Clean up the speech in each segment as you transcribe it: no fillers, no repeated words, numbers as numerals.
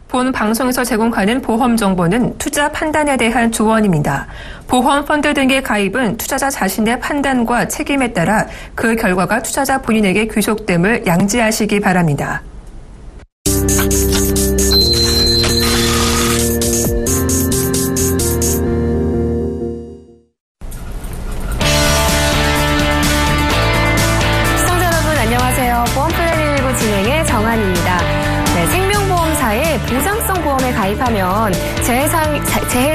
본 방송에서 제공하는 보험 정보는 투자 판단에 대한 조언입니다. 보험 펀드 등의 가입은 투자자 자신의 판단과 책임에 따라 그 결과가 투자자 본인에게 귀속됨을 양지하시기 바랍니다. 시청자 여러분 안녕하세요. 보험플랜 119 진행의 정한입니다. 생명보험사의 보장성 보험에 가입하면 재해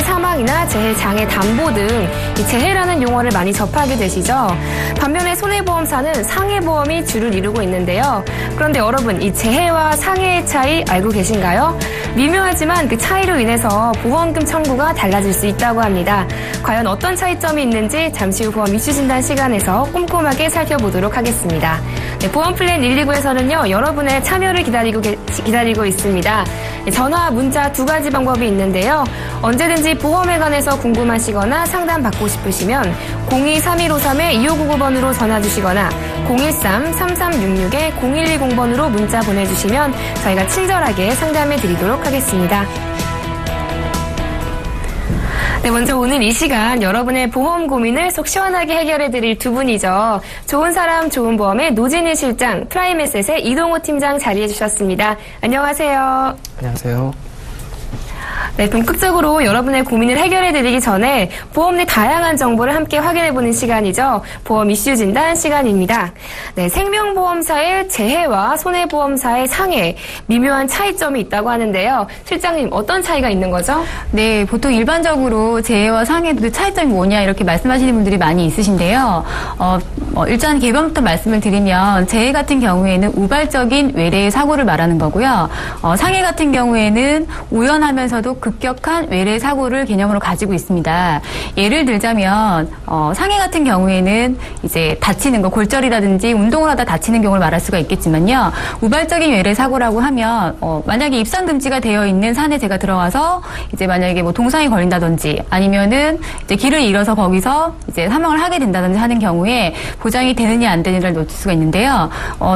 사망이나 재해 장애 담보 등 이 재해라는 용어를 많이 접하게 되시죠. 반면에 손해보험사는 상해보험이 주를 이루고 있는데요. 그런데 여러분, 이 재해와 상해의 차이 알고 계신가요? 미묘하지만 그 차이로 인해서 보험금 청구가 달라질 수 있다고 합니다. 과연 어떤 차이점이 있는지 잠시 후 보험 이슈 진단 시간에서 꼼꼼하게 살펴보도록 하겠습니다. 네, 보험플랜 119에서는요, 여러분의 참여를 기다리고 있습니다. 전화, 문자 두 가지 방법이 있는데요. 언제든지 보험에 관해서 궁금하시거나 상담받고 싶으시면 02-3153-2599번으로 전화 주시거나 013-3366-0110번으로 문자 보내주시면 저희가 친절하게 상담해 드리도록 하겠습니다. 네, 먼저 오늘 이 시간 여러분의 보험 고민을 속 시원하게 해결해 드릴 두 분이죠. 좋은 사람 좋은 보험의 노진희 실장, 프라임에셋의 이동호 팀장 자리해 주셨습니다. 안녕하세요. 안녕하세요. 네, 본격적으로 여러분의 고민을 해결해드리기 전에 보험 내 다양한 정보를 함께 확인해보는 시간이죠. 보험 이슈 진단 시간입니다. 네, 생명보험사의 재해와 손해보험사의 상해, 미묘한 차이점이 있다고 하는데요. 실장님, 어떤 차이가 있는 거죠? 네, 보통 일반적으로 재해와 상해도 차이점이 뭐냐 이렇게 말씀하시는 분들이 많이 있으신데요. 일단 개변부터 말씀을 드리면 재해 같은 경우에는 우발적인 외래의 사고를 말하는 거고요. 상해 같은 경우에는 우연하면서도 급격한 외래 사고를 개념으로 가지고 있습니다. 예를 들자면 상해 같은 경우에는 이제 다치는 거, 골절이라든지 운동을 하다 다치는 경우를 말할 수가 있겠지만요. 우발적인 외래 사고라고 하면 만약에 입산 금지가 되어 있는 산에 제가 들어와서 이제 만약에 뭐 동상이 걸린다든지 아니면은 이제 길을 잃어서 거기서 이제 사망을 하게 된다든지 하는 경우에 보장이 되느냐 안 되느냐를 놓칠 수가 있는데요.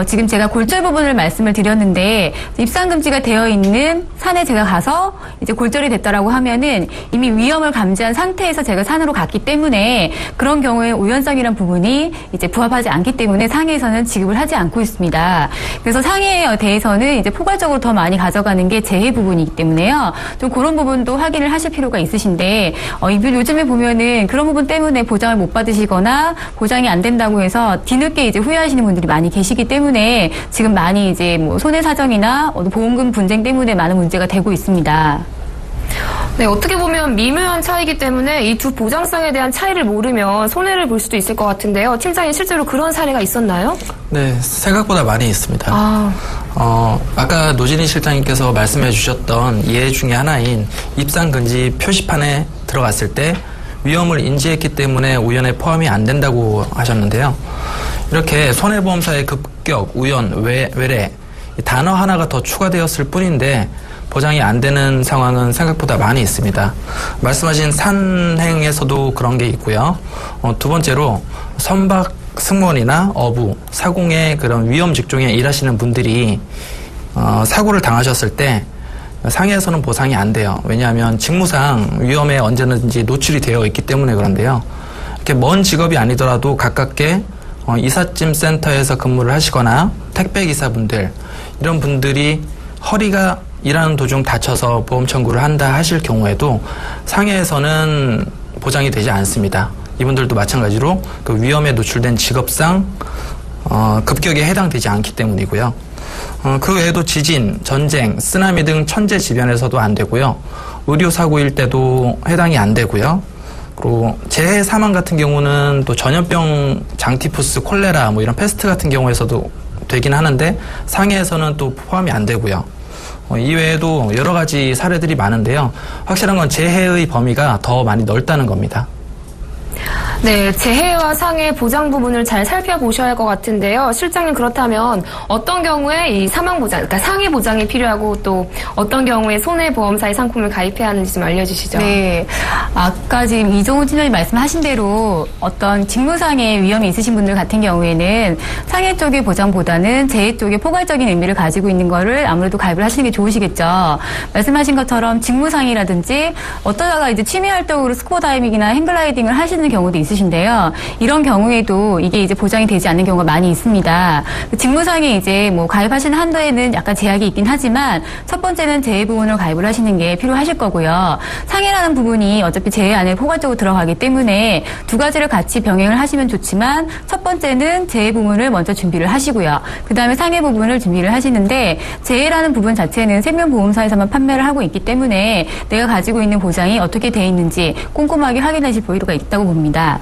지금 제가 골절 부분을 말씀을 드렸는데 입산 금지가 되어 있는 산에 제가 가서 이제 골절이 됐다라고 하면은 이미 위험을 감지한 상태에서 제가 산으로 갔기 때문에 그런 경우에 우연성이란 부분이 이제 부합하지 않기 때문에 상해에서는 지급을 하지 않고 있습니다. 그래서 상해에 대해서는 이제 포괄적으로 더 많이 가져가는 게 재해 부분이기 때문에요. 좀 그런 부분도 확인을 하실 필요가 있으신데 요즘에 보면은 그런 부분 때문에 보장을 못 받으시거나 보장이 안 된다고 해서 뒤늦게 이제 후회하시는 분들이 많이 계시기 때문에 지금 많이 이제 뭐 손해 사정이나 보험금 분쟁 때문에 많은 문제가 되고 있습니다. 네, 어떻게 보면 미묘한 차이기 때문에 이 두 보장성에 대한 차이를 모르면 손해를 볼 수도 있을 것 같은데요. 팀장님, 실제로 그런 사례가 있었나요? 네, 생각보다 많이 있습니다. 아까 노진희 실장님께서 말씀해 주셨던 예 중에 하나인 입산금지 표시판에 들어갔을 때 위험을 인지했기 때문에 우연에 포함이 안 된다고 하셨는데요. 이렇게 손해보험사의 급격, 우연, 외래 단어 하나가 더 추가되었을 뿐인데 보장이 안 되는 상황은 생각보다 많이 있습니다. 말씀하신 산행에서도 그런 게 있고요. 두 번째로 선박 승무원이나 어부, 사공의 그런 위험 직종에 일하시는 분들이 사고를 당하셨을 때 상해에서는 보상이 안 돼요. 왜냐하면 직무상 위험에 언제든지 노출이 되어 있기 때문에 그런데요. 이렇게 먼 직업이 아니더라도 가깝게 이삿짐 센터에서 근무를 하시거나 택배기사분들, 이런 분들이 허리가 일하는 도중 다쳐서 보험 청구를 한다 하실 경우에도 상해에서는 보장이 되지 않습니다. 이분들도 마찬가지로 그 위험에 노출된 직업상 급격에 해당되지 않기 때문이고요. 그 외에도 지진, 전쟁, 쓰나미 등 천재지변에서도 안 되고요. 의료사고일 때도 해당이 안 되고요. 그리고 재해 사망 같은 경우는 또 전염병, 장티푸스, 콜레라 뭐 이런 패스트 같은 경우에서도 되긴 하는데 상해에서는 또 포함이 안 되고요. 이외에도 여러 가지 사례들이 많은데요. 확실한 건 재해의 범위가 더 많이 넓다는 겁니다. 네, 재해와 상해 보장 부분을 잘 살펴보셔야 할 것 같은데요. 실장님, 그렇다면 어떤 경우에 이 사망 보장, 그러니까 상해 보장이 필요하고 또 어떤 경우에 손해보험사의 상품을 가입해야 하는지 좀 알려주시죠. 네, 아까 지금 이종훈 팀장님 말씀하신 대로 어떤 직무상의 위험이 있으신 분들 같은 경우에는 상해 쪽의 보장보다는 재해 쪽의 포괄적인 의미를 가지고 있는 거를 아무래도 가입을 하시는 게 좋으시겠죠. 말씀하신 것처럼 직무상이라든지 어떠다가 이제 취미 활동으로 스쿠버 다이빙이나 행글라이딩을 하시는 경우도 있으신데요. 이런 경우에도 이게 이제 보장이 되지 않는 경우가 많이 있습니다. 직무상에 이제 뭐 가입하시는 한도에는 약간 제약이 있긴 하지만 첫 번째는 재해 부분을 가입을 하시는 게 필요하실 거고요. 상해라는 부분이 어차피 재해 안에 포괄적으로 들어가기 때문에 두 가지를 같이 병행을 하시면 좋지만 첫 번째는 재해 부분을 먼저 준비를 하시고요. 그 다음에 상해 부분을 준비를 하시는데 재해라는 부분 자체는 생명보험사에서만 판매를 하고 있기 때문에 내가 가지고 있는 보장이 어떻게 돼 있는지 꼼꼼하게 확인하실 필요가 있다고 봅니다.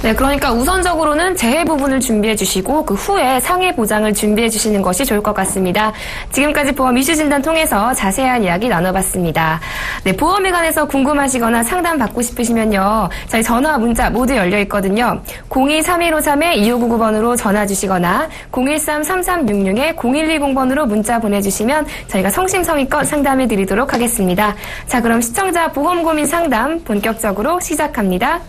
네, 그러니까 우선적으로는 재해 부분을 준비해 주시고 그 후에 상해 보장을 준비해 주시는 것이 좋을 것 같습니다. 지금까지 보험 이슈 진단 통해서 자세한 이야기 나눠봤습니다. 네, 보험에 관해서 궁금하시거나 상담 받고 싶으시면요. 저희 전화, 문자 모두 열려 있거든요. 02-3153-2599번으로 전화 주시거나 013-3366-0110번으로 문자 보내주시면 저희가 성심성의껏 상담해 드리도록 하겠습니다. 자, 그럼 시청자 보험 고민 상담 본격적으로 시작합니다.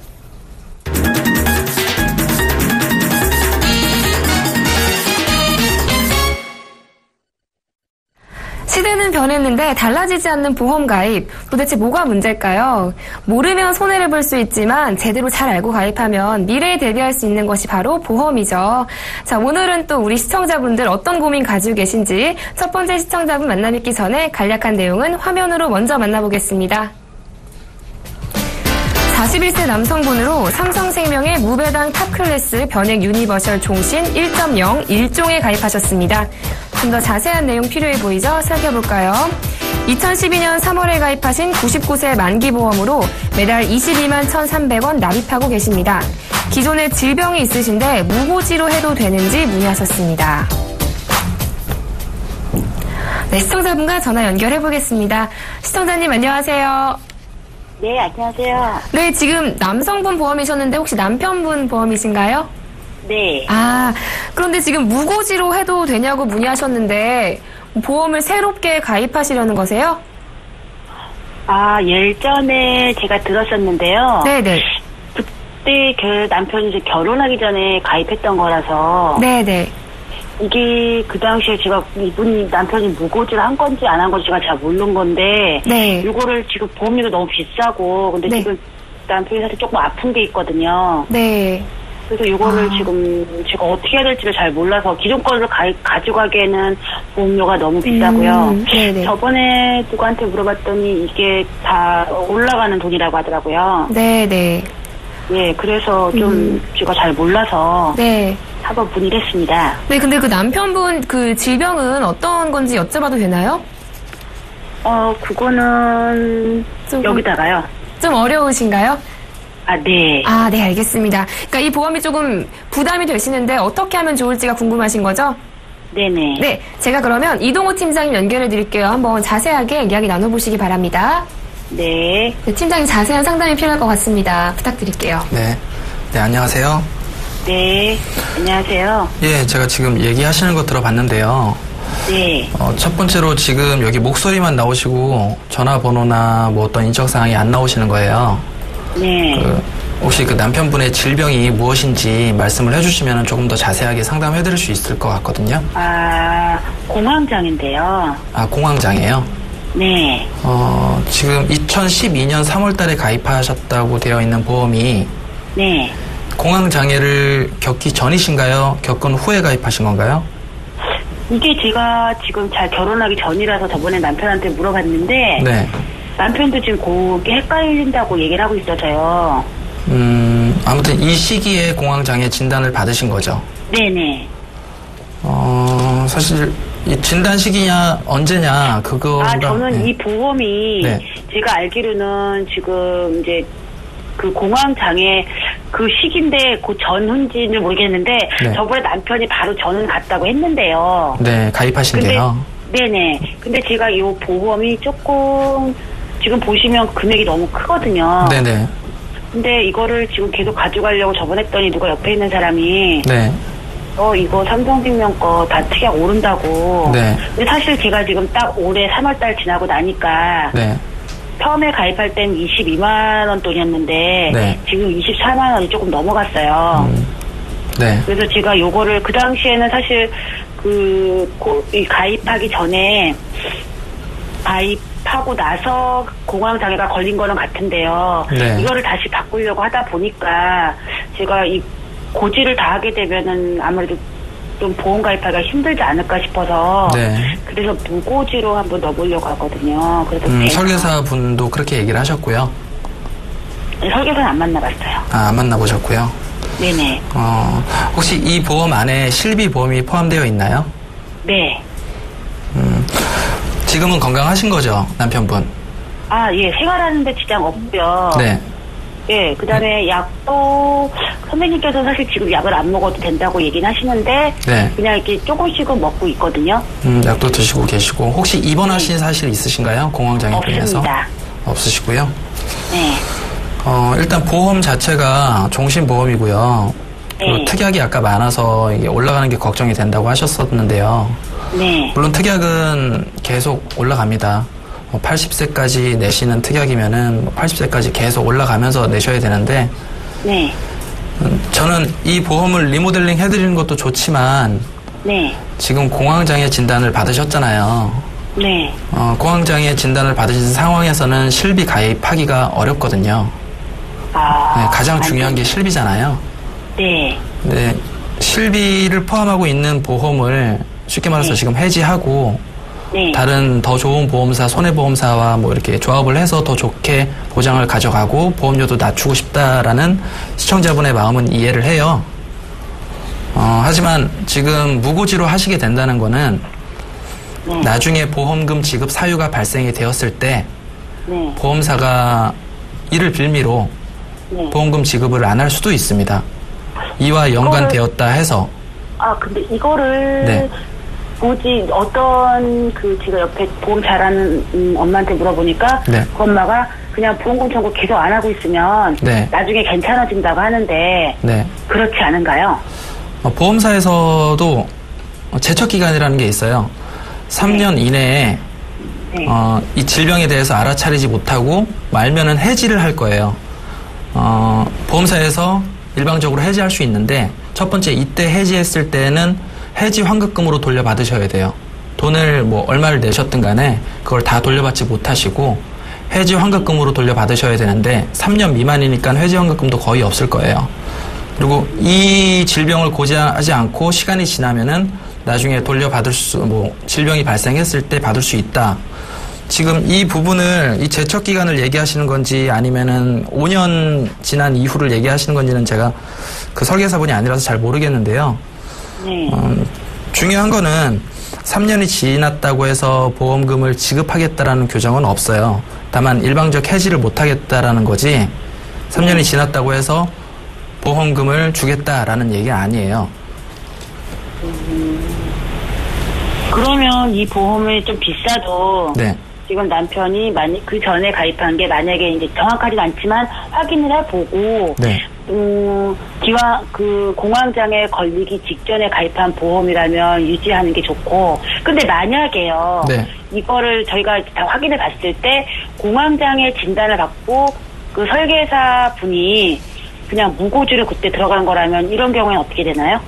시대는 변했는데 달라지지 않는 보험 가입. 도대체 뭐가 문제일까요? 모르면 손해를 볼 수 있지만 제대로 잘 알고 가입하면 미래에 대비할 수 있는 것이 바로 보험이죠. 자, 오늘은 또 우리 시청자분들 어떤 고민 가지고 계신지 첫 번째 시청자분 만나 뵙기 전에 간략한 내용은 화면으로 먼저 만나보겠습니다. 41세 남성분으로 삼성생명의 무배당 탑클래스 변액 유니버셜 종신 1.0 1종에 가입하셨습니다. 좀 더 자세한 내용 필요해 보이죠? 살펴볼까요? 2012년 3월에 가입하신 99세 만기보험으로 매달 22만 1,300원 납입하고 계십니다. 기존에 질병이 있으신데 무고지로 해도 되는지 문의하셨습니다. 네, 시청자분과 전화 연결해 보겠습니다. 시청자님 안녕하세요. 네, 안녕하세요. 네, 지금 남성분 보험이셨는데 혹시 남편분 보험이신가요? 네. 아, 그런데 지금 무고지로 해도 되냐고 문의하셨는데 보험을 새롭게 가입하시려는 거세요? 아, 예전에 제가 들었었는데요. 네네. 그때 남편이 이제 결혼하기 전에 가입했던 거라서. 네네. 이게 그 당시에 제가 이분이 남편이 무고지를 한 건지 안 한 건지 제가 잘 모르는 건데. 네. 이거를 지금 보험료도 너무 비싸고. 근데 네. 지금 남편이 사실 조금 아픈 게 있거든요. 네. 그래서 이거를 지금 제가 어떻게 해야 될지를 잘 몰라서 기존 거를 가지고 가기에는 보험료가 너무 비싸고요. 네네. 저번에 누구한테 물어봤더니 이게 다 올라가는 돈이라고 하더라고요. 네네. 예, 그래서 좀 제가 잘 몰라서 네. 한번 문의를 했습니다. 네, 근데 그 남편분 그 질병은 어떤 건지 여쭤봐도 되나요? 그거는 여기다가요. 좀 어려우신가요? 아, 네. 아, 네, 알겠습니다. 그러니까 이 보험이 조금 부담이 되시는데 어떻게 하면 좋을지가 궁금하신 거죠? 네네. 네, 제가 그러면 이동호 팀장님 연결해 드릴게요. 한번 자세하게 이야기 나눠보시기 바랍니다. 네. 네, 팀장님 자세한 상담이 필요할 것 같습니다. 부탁드릴게요. 네. 네, 안녕하세요. 네, 안녕하세요. 예, 제가 지금 얘기하시는 거 들어봤는데요. 네. 첫 번째로 지금 여기 목소리만 나오시고 전화번호나 뭐 어떤 인적사항이 안 나오시는 거예요. 네. 혹시 그 남편분의 질병이 무엇인지 말씀을 해주시면 조금 더 자세하게 상담해 드릴 수 있을 것 같거든요. 아, 공황장애인데요. 아, 공황장애요? 네. 지금 2012년 3월 달에 가입하셨다고 되어 있는 보험이 네. 공황장애를 겪기 전이신가요? 겪은 후에 가입하신 건가요? 이게 제가 지금 잘 결혼하기 전이라서 저번에 남편한테 물어봤는데 네. 남편도 지금 그게 헷갈린다고 얘기를 하고 있어서요. 아무튼 이 시기에 공황장애 진단을 받으신 거죠? 네네. 사실 이 진단 시기냐 언제냐 그거가 저는 네. 이 보험이 네. 제가 알기로는 지금 이제 그 공황장애 그 시기인데 그 전후인지는 모르겠는데 네. 저번에 남편이 바로 전원 갔다고 했는데요. 네, 가입하신대요. 네네. 근데 제가 이 보험이 조금 지금 보시면 금액이 너무 크거든요. 네네. 근데 이거를 지금 계속 가져가려고 저번에 했더니 누가 옆에 있는 사람이 네. 이거 삼성생명 거 다 특약 오른다고. 네. 근데 사실 제가 지금 딱 올해 3월달 지나고 나니까 네. 처음에 가입할 땐 22만 원 돈이었는데 네. 지금 24만 원이 조금 넘어갔어요. 네. 그래서 제가 요거를 그 당시에는 사실 이 가입하기 전에 가입하고 나서 공황장애가 걸린 거는 같은데요. 네. 이거를 다시 바꾸려고 하다 보니까 제가 이 고지를 다 하게 되면은 아무래도 좀 보험 가입하기가 힘들지 않을까 싶어서 네. 그래서 무고지로 한번 넣어보려고 하거든요. 그래서 설계사 분도 그렇게 얘기를 하셨고요. 설계사는 안 만나봤어요. 아, 안 만나보셨고요. 네네. 혹시 이 보험 안에 실비 보험이 포함되어 있나요? 네. 지금은 건강하신 거죠, 남편분? 아, 예, 생활하는데 지장 없고요. 네. 예, 그 다음에 약도 선배님께서 사실 지금 약을 안 먹어도 된다고 얘기는 하시는데 네. 그냥 이렇게 조금씩은 먹고 있거든요. 약도 드시고 계시고 혹시 입원하신 사실 있으신가요? 공황장애 관련해서? 없습니다. 없으시고요. 네. 일단 보험 자체가 종신보험이고요. 네. 특약이 아까 많아서 이게 올라가는 게 걱정이 된다고 하셨었는데요. 네. 물론 특약은 계속 올라갑니다. 80세까지 내시는 특약이면은 80세까지 계속 올라가면서 내셔야 되는데, 네. 저는 이 보험을 리모델링 해드리는 것도 좋지만, 네. 지금 공황장애 진단을 받으셨잖아요. 네. 공황장애 진단을 받으신 상황에서는 실비 가입하기가 어렵거든요. 네, 가장 중요한 게 실비잖아요. 네. 근데 실비를 포함하고 있는 보험을 쉽게 말해서 네. 지금 해지하고 네. 다른 더 좋은 보험사, 손해보험사와 뭐 이렇게 조합을 해서 더 좋게 보장을 가져가고 보험료도 낮추고 싶다라는 시청자분의 마음은 이해를 해요. 하지만 지금 무고지로 하시게 된다는 거는 네. 나중에 보험금 지급 사유가 발생이 되었을 때 네. 보험사가 이를 빌미로 네. 보험금 지급을 안 할 수도 있습니다. 이와 연관되었다 해서. 근데 이거를 네. 뭐지 어떤 제가 옆에 보험 잘하는 엄마한테 물어보니까 네. 그 엄마가 그냥 보험금 청구 계속 안 하고 있으면 네. 나중에 괜찮아진다고 하는데 네. 그렇지 않은가요? 보험사에서도 제척기간이라는 게 있어요. 3년 이내에 네. 이 질병에 대해서 알아차리지 못하고 말면은 해지를 할 거예요. 보험사에서 일방적으로 해지할 수 있는데 첫 번째 이때 해지했을 때는 해지 환급금으로 돌려받으셔야 돼요. 돈을 뭐 얼마를 내셨든 간에 그걸 다 돌려받지 못하시고 해지 환급금으로 돌려받으셔야 되는데 3년 미만이니까 해지 환급금도 거의 없을 거예요. 그리고 이 질병을 고지하지 않고 시간이 지나면은 나중에 돌려받을 질병이 발생했을 때 받을 수 있다. 지금 이 부분을, 이 제척기간을 얘기하시는 건지 아니면은 5년 지난 이후를 얘기하시는 건지는 제가 그 설계사분이 아니라서 잘 모르겠는데요. 네. 중요한 거는 3년이 지났다고 해서 보험금을 지급하겠다라는 규정은 없어요. 다만 일방적 해지를 못하겠다라는 거지 3년이 지났다고 해서 보험금을 주겠다라는 얘기가 아니에요. 그러면 이 보험이 좀 비싸도 네. 지금 남편이 그 전에 가입한 게 만약에 이제 정확하진 않지만 확인을 해보고 네. 기왕 공황장애 걸리기 직전에 가입한 보험이라면 유지하는 게 좋고 근데 만약에요. 네. 이거를 저희가 다 확인해 봤을 때 공황장애 진단을 받고 그 설계사 분이 그냥 무고지로 그때 들어간 거라면 이런 경우에는 어떻게 되나요?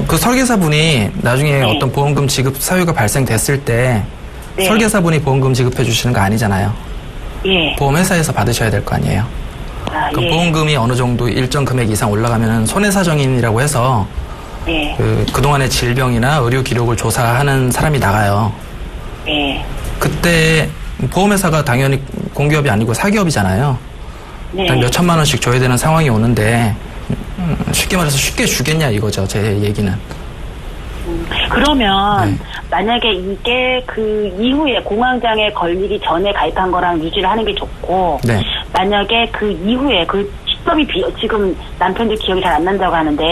그 설계사분이 나중에 네. 어떤 보험금 지급 사유가 발생됐을 때 네. 설계사분이 보험금 지급해 주시는 거 아니잖아요. 예. 보험회사에서 받으셔야 될 거 아니에요. 그 예. 보험금이 어느 정도 일정 금액 이상 올라가면은 손해사정인이라고 해서 예. 그동안의 질병이나 의료 기록을 조사하는 사람이 나가요. 예. 그때 보험회사가 당연히 공기업이 아니고 사기업이잖아요. 네. 일단 몇 천만 원씩 줘야 되는 상황이 오는데 쉽게 말해서 쉽게 주겠냐 이거죠. 제 얘기는. 그러면 네. 만약에 이게 그 이후에 공황장애 걸리기 전에 가입한 거랑 유지를 하는 게 좋고 네. 만약에 그 이후에 그 시점이 지금 남편도 기억이 잘 안 난다고 하는데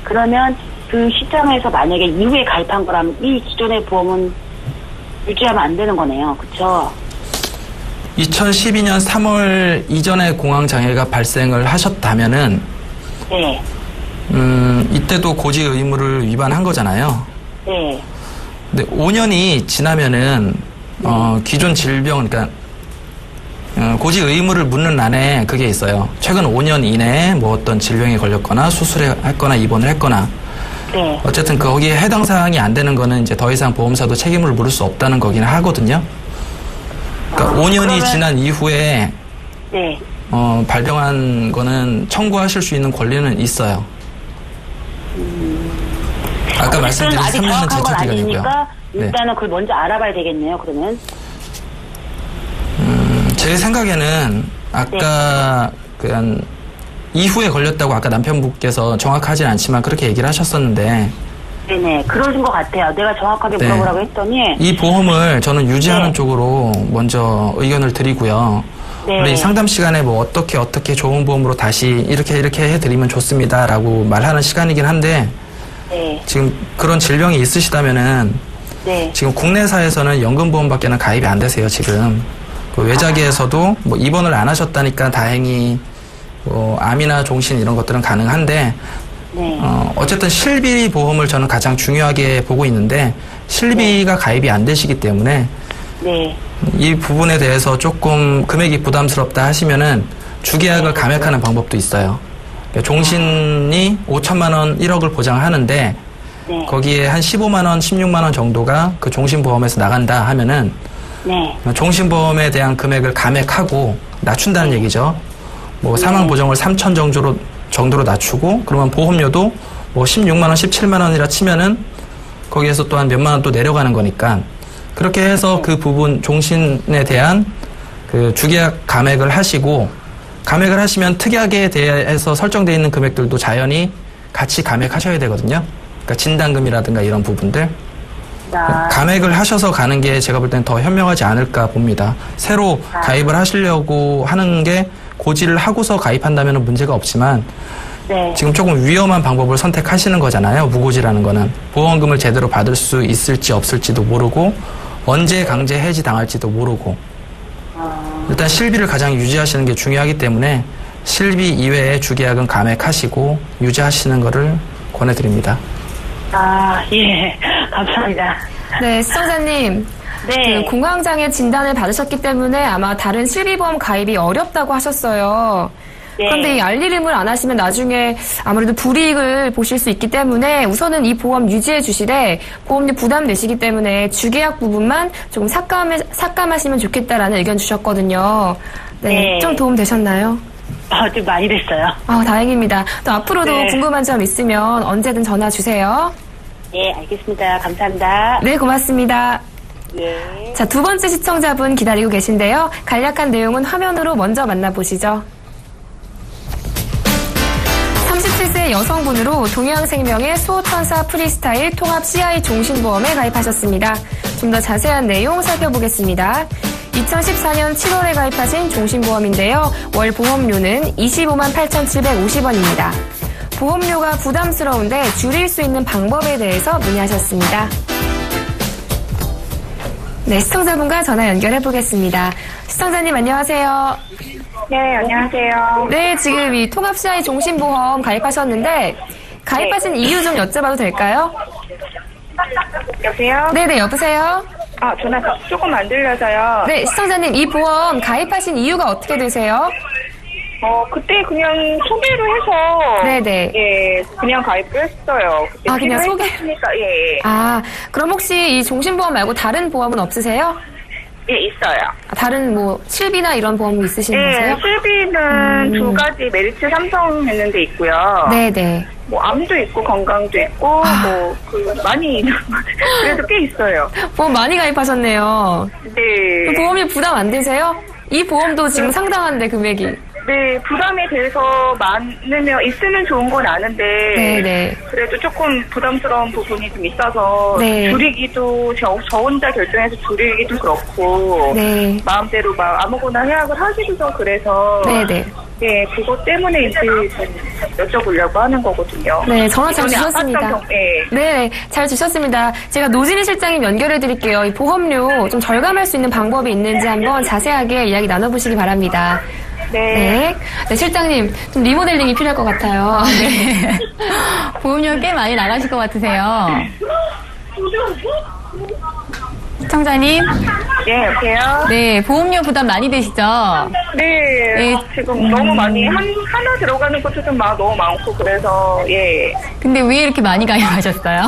그러면 그 시점에서 만약에 이후에 가입한 거라면 이 기존의 보험은 유지하면 안 되는 거네요. 그렇죠? 2012년 3월 이전에 공황장애가 발생을 하셨다면은, 네. 이때도 고지 의무를 위반한 거잖아요. 네. 근데 5년이 지나면은, 기존 질병, 그러니까, 고지 의무를 묻는 안에 그게 있어요. 최근 5년 이내에 뭐 어떤 질병에 걸렸거나 수술을 했거나 입원을 했거나, 네. 어쨌든 거기에 해당 사항이 안 되는 거는 이제 더 이상 보험사도 책임을 물을 수 없다는 거기는 하거든요. 그러니까 5년이 그러면, 지난 이후에 네. 발병한 거는 청구하실 수 있는 권리는 있어요. 아까 말씀드린 아직 3년은 정확한 건 제초 기간이고요. 아니니까 네. 일단은 그걸 먼저 알아봐야 되겠네요. 그러면. 제 생각에는 아까 그냥 이후에 걸렸다고 아까 남편분께서 정확하진 않지만 그렇게 얘기를 하셨었는데 네네. 그러신 것 같아요. 내가 정확하게 네. 물어보라고 했더니. 이 보험을 저는 유지하는 네. 쪽으로 먼저 의견을 드리고요. 네. 우리 상담 시간에 뭐 어떻게 좋은 보험으로 다시 이렇게 해드리면 좋습니다라고 말하는 시간이긴 한데 네. 지금 그런 질병이 있으시다면은 네. 지금 국내사에서는 연금보험밖에는 가입이 안 되세요, 지금. 그 외자기에서도 뭐 입원을 안 하셨다니까 다행히 뭐 암이나 종신 이런 것들은 가능한데 네. 어쨌든 실비 보험을 저는 가장 중요하게 보고 있는데 실비가 가입이 안 되시기 때문에 네. 이 부분에 대해서 조금 금액이 부담스럽다 하시면은 주계약을 감액하는 방법도 있어요. 그러니까 종신이 5천만 원, 1억을 보장하는데 네. 거기에 한 15만 원, 16만 원 정도가 그 종신보험에서 나간다 하면은 네. 종신보험에 대한 금액을 감액하고 낮춘다는 얘기죠. 뭐 사망보정을 3천 정도로 낮추고 그러면 보험료도 뭐 16만 원, 17만 원이라 치면은 거기에서 또한 몇만 원 또 내려가는 거니까 그렇게 해서 그 부분 종신에 대한 그 주계약 감액을 하시고 감액을 하시면 특약에 대해서 설정되어 있는 금액들도 자연히 같이 감액하셔야 되거든요. 그러니까 진단금이라든가 이런 부분들. 감액을 하셔서 가는 게 제가 볼 땐 더 현명하지 않을까 봅니다. 새로 가입을 하시려고 하는 게 고지를 하고서 가입한다면 문제가 없지만 네. 지금 조금 위험한 방법을 선택하시는 거잖아요. 무고지라는 거는. 보험금을 제대로 받을 수 있을지 없을지도 모르고 언제 강제 해지 당할지도 모르고 일단 실비를 가장 유지하시는 게 중요하기 때문에 실비 이외에 주계약은 감액하시고 유지하시는 거를 권해드립니다. 아, 예. 감사합니다. 네, 시청자님. 네. 그 공황장애 진단을 받으셨기 때문에 아마 다른 실비보험 가입이 어렵다고 하셨어요. 네. 그런데 이 알리름을 안 하시면 나중에 아무래도 불이익을 보실 수 있기 때문에 우선은 이 보험 유지해 주시되 보험료 부담되시기 때문에 주계약 부분만 조금 삭감하시면 좋겠다라는 의견 주셨거든요. 네, 네. 좀 도움 되셨나요? 좀 많이 됐어요. 다행입니다. 또 앞으로도 네. 궁금한 점 있으면 언제든 전화 주세요. 예, 알겠습니다. 감사합니다. 네, 고맙습니다. 예. 자, 두 번째 시청자분 기다리고 계신데요. 간략한 내용은 화면으로 먼저 만나보시죠. 37세 여성분으로 동양생명의 수호천사 프리스타일 통합 CI 종신보험에 가입하셨습니다. 좀 더 자세한 내용 살펴보겠습니다. 2014년 7월에 가입하신 종신보험인데요. 월 보험료는 25만 8,750원입니다. 보험료가 부담스러운데 줄일 수 있는 방법에 대해서 문의하셨습니다. 네, 시청자분과 전화 연결해 보겠습니다. 시청자님 안녕하세요. 네, 안녕하세요. 네, 지금 이 통합 CI 종신보험 가입하셨는데 가입하신 이유 좀 여쭤봐도 될까요? 여보세요? 네네, 여보세요? 전화가 조금 안 들려서요. 네, 시청자님 이 보험 가입하신 이유가 어떻게 되세요? 그때 그냥 소개로 해서. 네네. 예, 그냥 가입을 했어요. 그때 그냥 소개? 했으니까, 예. 그럼 혹시 이 종신보험 말고 다른 보험은 없으세요? 예, 있어요. 다른 뭐 실비나 이런 보험 있으신 거세요? 예, 실비는 두 가지 메리츠 삼성 했는데 있고요. 네네. 뭐 암도 있고 건강도 있고 많이 그래도 꽤 있어요. 보험 많이 가입하셨네요. 네. 보험료 부담 안 되세요? 이 보험도 지금 상당한데 금액이. 네, 부담에 대해서 많으면 있으면 좋은 건 아는데 네네. 그래도 조금 부담스러운 부분이 좀 있어서 네. 줄이기도 저 혼자 결정해서 줄이기도 그렇고 네. 마음대로 막 아무거나 해약을 하기도 좀 그래서 네네. 네, 그것 때문에 이제 여쭤보려고 하는 거거든요. 네, 전화 잘 주셨습니다. 네, 잘 주셨습니다. 제가 노진희 실장님 연결해 드릴게요. 이 보험료 좀 절감할 수 있는 방법이 있는지 한번 자세하게 이야기 나눠보시기 바랍니다. 네. 네, 실장님, 좀 리모델링이 필요할 것 같아요. 네. 보험료 꽤 많이 나가실 것 같으세요. 시청자님. 네, 여보세요? 네, 보험료 부담 많이 되시죠? 네, 지금 너무 많이, 하나 들어가는 것도 좀 너무 많고, 그래서, 예. 근데 왜 이렇게 많이 가입하셨어요?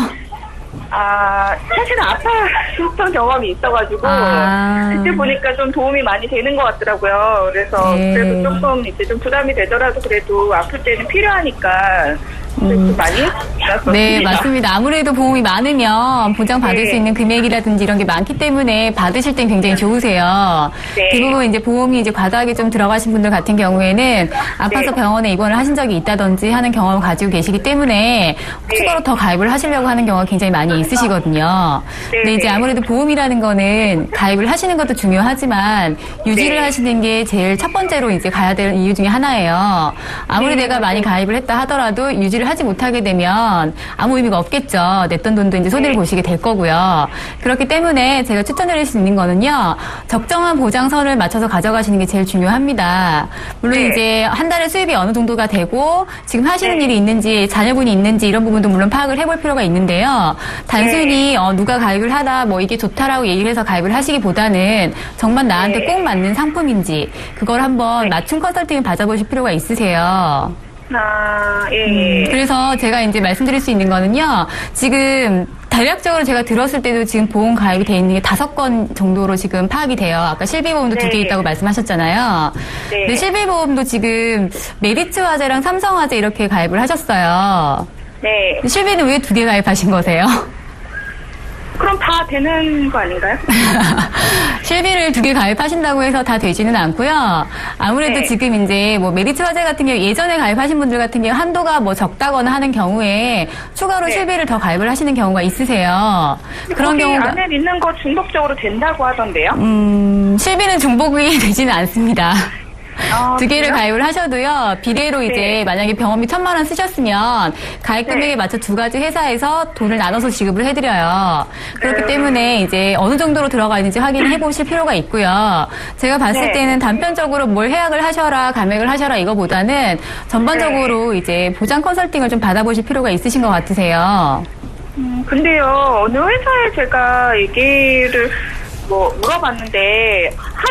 사실은 아팠던 경험이 있어가지고, 그때 보니까 좀 도움이 많이 되는 것 같더라고요. 그래서, 그래도 조금 이제 좀 부담이 되더라도 그래도 아플 때는 필요하니까, 좀 많이 나섰습니다. 네, 맞습니다. 아무래도 보험이 많으면 보장받을 수 있는 금액이라든지 이런 게 많기 때문에 받으실 땐 굉장히 좋으세요. 네. 대부분 이제 보험이 이제 과다하게 좀 들어가신 분들 같은 경우에는 아파서 병원에 입원을 하신 적이 있다든지 하는 경험을 가지고 계시기 때문에 추가로 더 가입을 하시려고 하는 경우가 굉장히 많이 있으시거든요. 근데 이제 아무래도 보험이라는 거는 가입을 하시는 것도 중요하지만 유지를 하시는 게 제일 첫 번째로 이제 가야 되는 이유 중에 하나예요. 아무리 내가 많이 가입을 했다 하더라도 유지를 하지 못하게 되면 아무 의미가 없겠죠. 냈던 돈도 이제 손해를 보시게 될 거고요. 그렇기 때문에 제가 추천드릴 수 있는 거는요. 적정한 보장선을 맞춰서 가져가시는 게 제일 중요합니다. 물론 이제 한 달에 수입이 어느 정도가 되고 지금 하시는 일이 있는지 자녀분이 있는지 이런 부분도 물론 파악을 해볼 필요가 있는데요. 단순히 누가 가입을 하다 뭐 이게 좋다라고 얘기를 해서 가입을 하시기보다는 정말 나한테 꼭 맞는 상품인지 그걸 한번 맞춤 컨설팅을 받아보실 필요가 있으세요. 그래서 제가 이제 말씀드릴 수 있는 거는요. 지금 대략적으로 제가 들었을 때도 지금 보험 가입이 돼 있는 게 5건 정도로 지금 파악이 돼요. 아까 실비보험도 2개 있다고 말씀하셨잖아요. 근데 실비보험도 지금 메리츠화재랑 삼성화재 이렇게 가입을 하셨어요. 네. 실비는 왜 2개 가입하신 거세요? 그럼 다 되는 거 아닌가요? 실비를 2개 가입하신다고 해서 다 되지는 않고요. 아무래도 지금 이제 뭐 메리츠화재 같은 경우 예전에 가입하신 분들 같은 경우 한도가 뭐 적다거나 하는 경우에 추가로 실비를 더 가입을 하시는 경우가 있으세요. 그런 경우가 안에 있는 거 중복적으로 된다고 하던데요? 실비는 중복이 되지는 않습니다. 2개를 가입을 하셔도요, 비례로 이제 만약에 병원비 1,000만 원 쓰셨으면 가입 금액에 맞춰 2가지 회사에서 돈을 나눠서 지급을 해드려요. 그렇기 때문에 이제 어느 정도로 들어가 있는지 확인해 보실 필요가 있고요. 제가 봤을 때는 단편적으로 뭘 해약을 하셔라, 감액을 하셔라 이거보다는 전반적으로 이제 보장 컨설팅을 좀 받아보실 필요가 있으신 것 같으세요. 근데요, 어느 회사에 제가 얘기를 물어봤는데, 한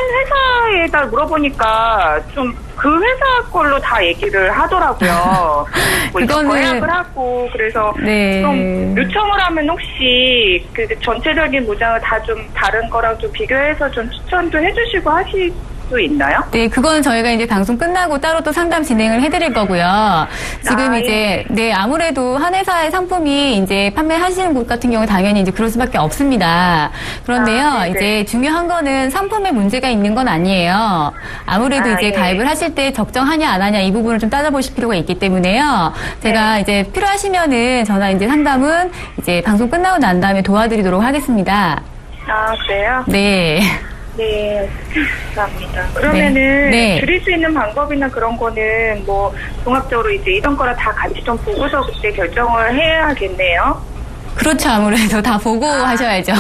회사에다 물어보니까 좀 그 회사 걸로 다 얘기를 하더라고요. 그거는 예약을 하고, 그래서 좀 요청을 하면 혹시 그 전체적인 보장을 다 좀 다른 거랑 좀 비교해서 좀 추천도 해주시고 하실 수 있나요? 네, 그건 저희가 이제 방송 끝나고 따로 또 상담 진행을 해드릴 거고요. 지금 이제, 아무래도 한 회사의 상품이 이제 판매하시는 곳 같은 경우 당연히 이제 그럴 수밖에 없습니다. 그런데요, 이제 중요한 거는 상품에 문제가 있는 건 아니에요. 아무래도 이제 가입을 하실 때 적정하냐 안 하냐 이 부분을 좀 따져보실 필요가 있기 때문에요. 제가 이제 필요하시면은 전화 이제 상담은 이제 방송 끝나고 난 다음에 도와드리도록 하겠습니다. 그래요? 네. 네, 감사합니다. 그러면은 줄일 수 있는 방법이나 그런 거는 뭐 종합적으로 이제 이런 거랑 다 같이 좀 보고서 그때 결정을 해야겠네요. 그렇죠. 아무래도 다 보고 하셔야죠.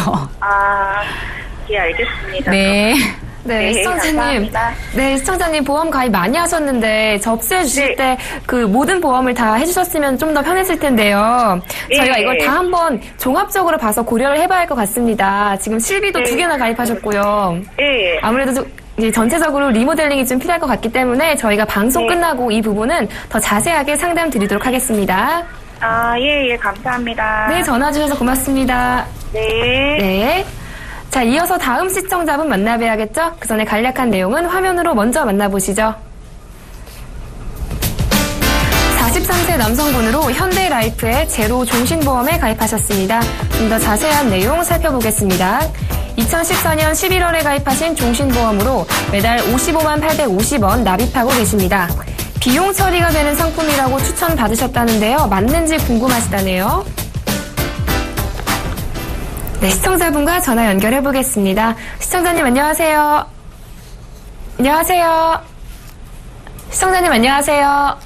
예, 알겠습니다. 네, 시청자님. 시청자님 보험 가입 많이 하셨는데 접수해 주실 때 그 모든 보험을 다 해주셨으면 좀 더 편했을 텐데요. 저희가 이걸 다 한번 종합적으로 봐서 고려를 해봐야 할 것 같습니다. 지금 실비도 2개나 가입하셨고요. 아무래도 이제 전체적으로 리모델링이 좀 필요할 것 같기 때문에 저희가 방송 끝나고 이 부분은 더 자세하게 상담 드리도록 하겠습니다. 예, 감사합니다. 네, 전화 주셔서 고맙습니다. 네. 자, 이어서 다음 시청자분 만나봐야겠죠? 그 전에 간략한 내용은 화면으로 먼저 만나보시죠. 43세 남성분으로 현대라이프의 제로 종신보험에 가입하셨습니다. 좀 더 자세한 내용 살펴보겠습니다. 2014년 11월에 가입하신 종신보험으로 매달 55만 850원 납입하고 계십니다. 비용 처리가 되는 상품이라고 추천받으셨다는데요. 맞는지 궁금하시다네요. 네, 시청자분과 전화 연결해 보겠습니다. 시청자님 안녕하세요. 안녕하세요. 시청자님 안녕하세요.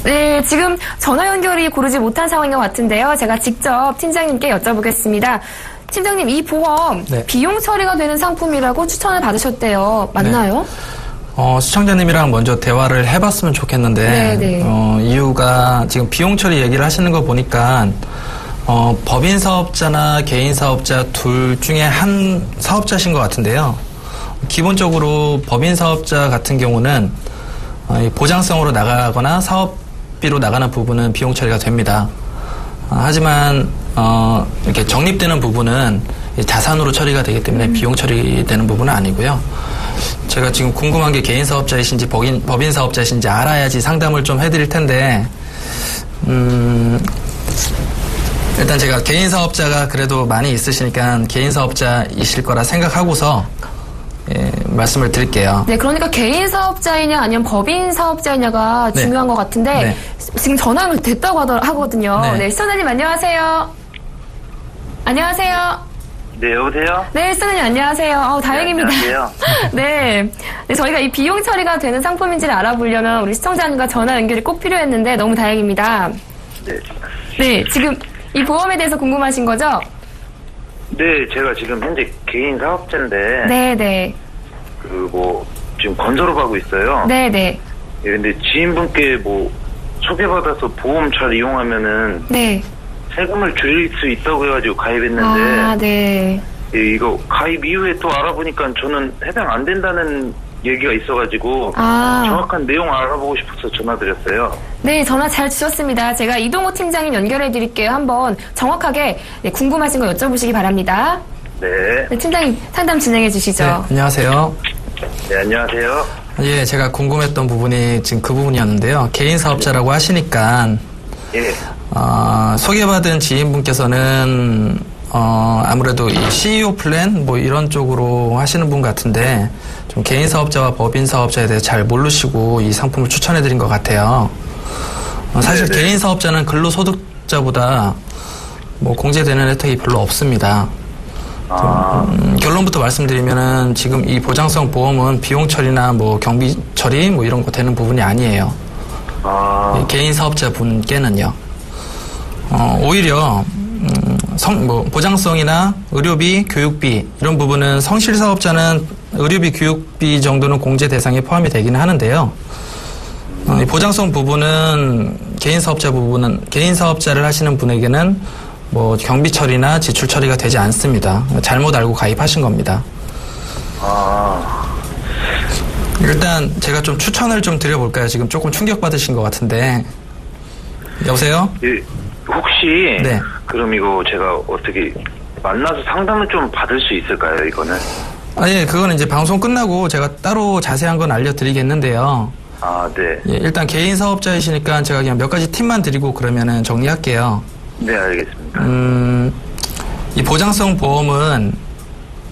네, 지금 전화 연결이 고르지 못한 상황인 것 같은데요. 제가 직접 팀장님께 여쭤보겠습니다. 팀장님, 이 보험 네. 비용 처리가 되는 상품이라고 추천을 받으셨대요. 맞나요? 네. 시청자님이랑 먼저 대화를 해봤으면 좋겠는데 네네. 이유가 지금 비용 처리 얘기를 하시는 거 보니까 법인 사업자나 개인 사업자 둘 중에 한 사업자신 것 같은데요. 기본적으로 법인 사업자 같은 경우는 보장성으로 나가거나 사업비로 나가는 부분은 비용 처리가 됩니다. 하지만 이렇게 적립되는 부분은 자산으로 처리가 되기 때문에 비용 처리되는 부분은 아니고요. 제가 지금 궁금한 게 개인 사업자이신지 법인 사업자이신지 알아야지 상담을 좀 해드릴 텐데 일단 제가 개인 사업자가 그래도 많이 있으시니까 개인 사업자이실 거라 생각하고서 말씀을 드릴게요. 네, 그러니까 개인 사업자이냐 아니면 법인 사업자이냐가 네. 중요한 것 같은데 네. 지금 전화가 됐다고 하거든요. 네. 네, 시청자님 안녕하세요. 안녕하세요. 네, 여보세요? 네, 시청자님 안녕하세요. 다행입니다. 네, 안녕하세요. 네. 네, 저희가 이 비용 처리가 되는 상품인지를 알아보려면 우리 시청자님과 전화 연결이 꼭 필요했는데 너무 다행입니다. 네. 네, 지금 이 보험에 대해서 궁금하신 거죠? 네, 제가 지금 현재 개인 사업자인데. 네. 지금 건설업 하고 있어요. 네. 예, 근데 지인분께 소개받아서 보험잘 이용하면은. 네. 세금을 줄일 수 있다고 해가지고 가입했는데. 아, 네. 예, 이거 가입 이후에 또 알아보니까 저는 해당 안 된다는 얘기가 있어가지고. 정확한 내용 알아보고 싶어서 전화드렸어요. 네, 전화 잘 주셨습니다. 제가 이동호 팀장님 연결해 드릴게요. 한번 정확하게 궁금하신 거 여쭤보시기 바랍니다. 네. 네, 팀장님 상담 진행해 주시죠. 네, 안녕하세요. 네, 안녕하세요. 예, 제가 궁금했던 부분이 지금 그 부분이었는데요. 개인 사업자라고 하시니까 예. 소개받은 지인분께서는 아무래도 이 CEO 플랜 이런 쪽으로 하시는 분 같은데 좀 개인 사업자와 법인 사업자에 대해 잘 모르시고 이 상품을 추천해드린 것 같아요. 사실 네네. 개인 사업자는 근로소득자보다 공제되는 혜택이 별로 없습니다. 결론부터 말씀드리면은 지금 이 보장성 보험은 비용 처리나 경비 처리 이런 거 되는 부분이 아니에요. 개인 사업자 분께는요. 오히려 보장성이나 의료비, 교육비 이런 부분은 성실 사업자는 의료비, 교육비 정도는 공제 대상에 포함이 되기는 하는데요. 이 보장성 부분은 개인 사업자를 하시는 분에게는 경비 처리나 지출 처리가 되지 않습니다. 잘못 알고 가입하신 겁니다. 일단 제가 좀 추천을 좀 드려볼까요? 지금 조금 충격받으신 것 같은데. 여보세요? 예, 혹시 네. 그럼 이거 제가 어떻게 만나서 상담을 좀 받을 수 있을까요, 이거는? 예, 그거는 이제 방송 끝나고 제가 따로 자세한 건 알려드리겠는데요. 네. 예, 일단 개인 사업자이시니까 제가 그냥 몇 가지 팁만 드리고 그러면은 정리할게요. 네, 알겠습니다. 이 보장성 보험은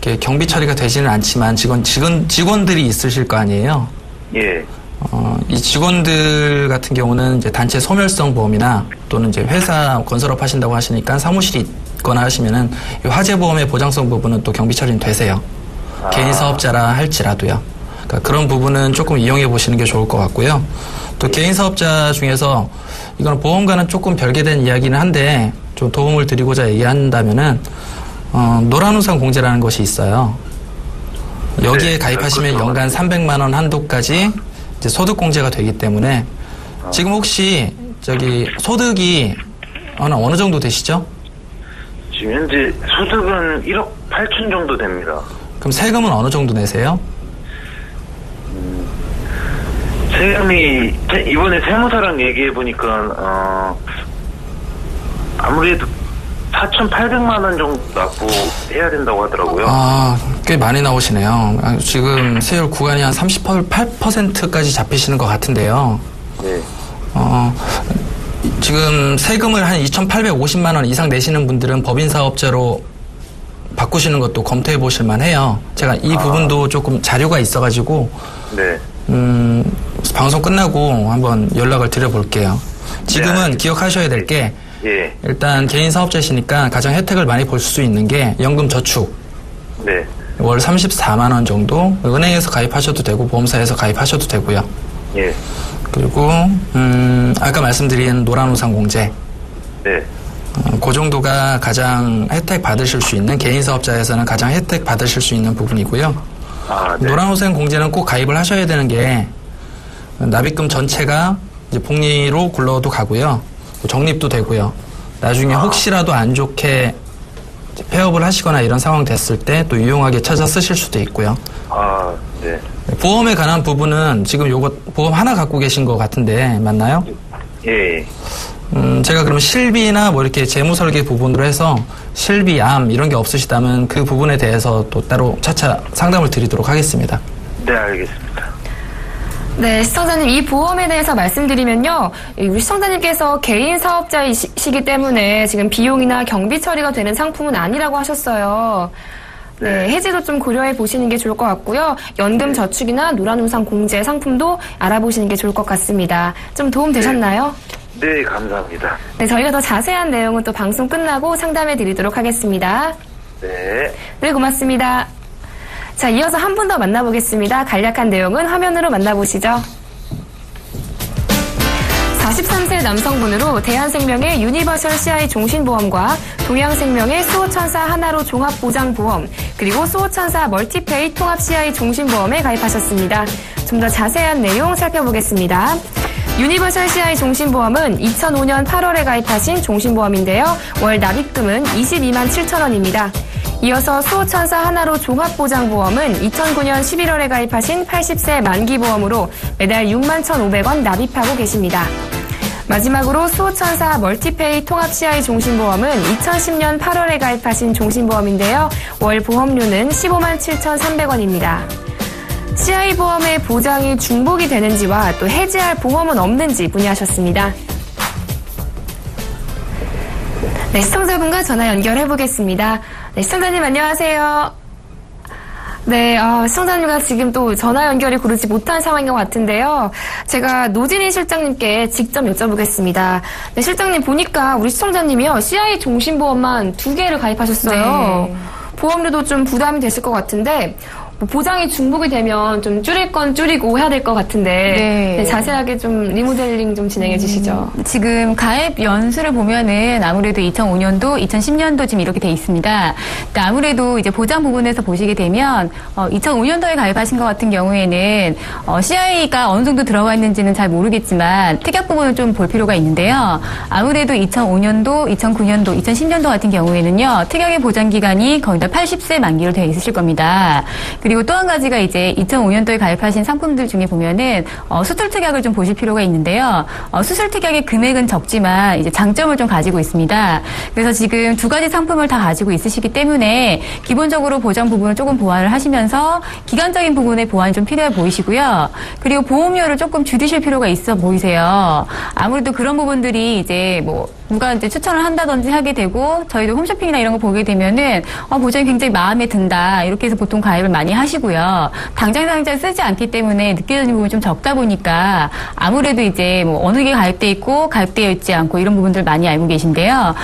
이렇게 경비 처리가 되지는 않지만 직원들이 있으실 거 아니에요? 예. 이 직원들 같은 경우는 이제 단체 소멸성 보험이나 또는 이제 회사 건설업 하신다고 하시니까 사무실이 있거나 하시면은 이 화재 보험의 보장성 부분은 또 경비 처리는 되세요. 개인 사업자라 할지라도요. 그러니까 그런 부분은 조금 이용해 보시는 게 좋을 것 같고요. 또 개인 사업자 중에서 이건 보험과는 조금 별개된 이야기는 한데 좀 도움을 드리고자 얘기한다면은 노란우산 공제라는 것이 있어요. 여기에 네, 가입하시면 연간 300만 원 한도까지 이제 소득 공제가 되기 때문에 지금 혹시 소득이 어느 정도 되시죠? 지금 현재 소득은 1억 8천 정도 됩니다. 그럼 세금은 어느 정도 내세요? 세금이 이번에 세무사랑 얘기해 보니까 아무래도 4,800만 원 정도 납부해야 된다고 하더라고요. 꽤 많이 나오시네요. 지금 세율 구간이 한 38%까지 잡히시는 것 같은데요. 네. 지금 세금을 한 2,850만 원 이상 내시는 분들은 법인 사업자로 바꾸시는 것도 검토해 보실 만해요. 제가 이 부분도 조금 자료가 있어가지고 네. 방송 끝나고 한번 연락을 드려볼게요. 지금은 네, 기억하셔야 될 게 예. 일단 개인 사업자시니까 가장 혜택을 많이 볼 수 있는 게 연금 저축. 네. 월 34만 원 정도 은행에서 가입하셔도 되고 보험사에서 가입하셔도 되고요. 예. 그리고 아까 말씀드린 노란우산공제. 네. 그 정도가 가장 혜택 받으실 수 있는 개인 사업자에서는 가장 혜택 받으실 수 있는 부분이고요. 아, 네. 노란우산공제는 꼭 가입을 하셔야 되는 게 납입금 전체가 이제 복리로 굴러도 가고요. 적립도 되고요. 나중에 혹시라도 안 좋게 폐업을 하시거나 이런 상황 됐을 때 또 유용하게 찾아 쓰실 수도 있고요. 아, 네. 보험에 관한 부분은 지금 요거 보험 하나 갖고 계신 것 같은데 맞나요? 예. 제가 그럼 실비나 뭐 이렇게 재무 설계 부분으로 해서 실비, 암 이런 게 없으시다면 그 부분에 대해서 또 따로 차차 상담을 드리도록 하겠습니다. 네, 알겠습니다. 네, 시청자님, 이 보험에 대해서 말씀드리면요. 우리 시청자님께서 개인 사업자이시기 때문에 지금 비용이나 경비 처리가 되는 상품은 아니라고 하셨어요. 네, 해지도 좀 고려해 보시는 게 좋을 것 같고요. 연금 저축이나 노란우산 공제 상품도 알아보시는 게 좋을 것 같습니다. 좀 도움 되셨나요? 네, 감사합니다. 네, 저희가 더 자세한 내용은 또 방송 끝나고 상담해 드리도록 하겠습니다. 네. 네, 고맙습니다. 자, 이어서 한 분 더 만나보겠습니다. 간략한 내용은 화면으로 만나보시죠. 43세 남성분으로 대한생명의 유니버셜 CI 종신보험과 동양생명의 수호천사 하나로 종합보장보험 그리고 수호천사 멀티페이 통합 CI 종신보험에 가입하셨습니다. 좀 더 자세한 내용 살펴보겠습니다. 유니버셜 CI 종신보험은 2005년 8월에 가입하신 종신보험인데요. 월 납입금은 22만 7천 원입니다. 이어서 수호천사 하나로 종합보장보험은 2009년 11월에 가입하신 80세 만기보험으로 매달 6만 1,500원 납입하고 계십니다. 마지막으로 수호천사 멀티페이 통합 CI 종신보험은 2010년 8월에 가입하신 종신보험인데요. 월 보험료는 15만 7,300원입니다. CI 보험의 보장이 중복이 되는지와 또 해지할 보험은 없는지 문의하셨습니다. 네, 시청자분과 전화 연결해 보겠습니다. 네, 시청자님 안녕하세요. 네, 시청자님과 지금 또 전화 연결이 고르지 못한 상황인 것 같은데요. 제가 노진희 실장님께 직접 여쭤보겠습니다. 네, 실장님 보니까 우리 시청자님이요. CI 종신보험만 2개를 가입하셨어요. 네. 보험료도 좀 부담이 됐을 것 같은데 보장이 중복이 되면 좀 줄일 건 줄이고 해야 될 것 같은데 네. 네, 자세하게 좀 리모델링 좀 진행해 주시죠. 지금 가입 연수를 보면은 아무래도 2005년도, 2010년도 지금 이렇게 돼 있습니다. 근데 아무래도 이제 보장 부분에서 보시게 되면 2005년도에 가입하신 것 같은 경우에는 CI가 어느 정도 들어가 있는지는 잘 모르겠지만 특약 부분을 좀 볼 필요가 있는데요. 아무래도 2005년도, 2009년도, 2010년도 같은 경우에는요. 특약의 보장 기간이 거의 다 80세 만기로 되어 있으실 겁니다. 그리고 또 한 가지가 이제 2005년도에 가입하신 상품들 중에 보면은 수술 특약을 좀 보실 필요가 있는데요. 수술 특약의 금액은 적지만 이제 장점을 좀 가지고 있습니다. 그래서 지금 2가지 상품을 다 가지고 있으시기 때문에 기본적으로 보장 부분을 조금 보완을 하시면서 기간적인 부분에 보완이 좀 필요해 보이시고요. 그리고 보험료를 조금 줄이실 필요가 있어 보이세요. 아무래도 그런 부분들이 이제 뭐 누가 이제 추천을 한다든지 하게 되고 저희도 홈쇼핑이나 이런 거 보게 되면은 보장이 굉장히 마음에 든다 이렇게 해서 보통 가입을 많이 하시고요. 당장 쓰지 않기 때문에 느껴지는 부분이 좀 적다 보니까 아무래도 이제 뭐 어느 게 가입돼 있고 가입되어 있지 않고 이런 부분들 많이 알고 계신데요.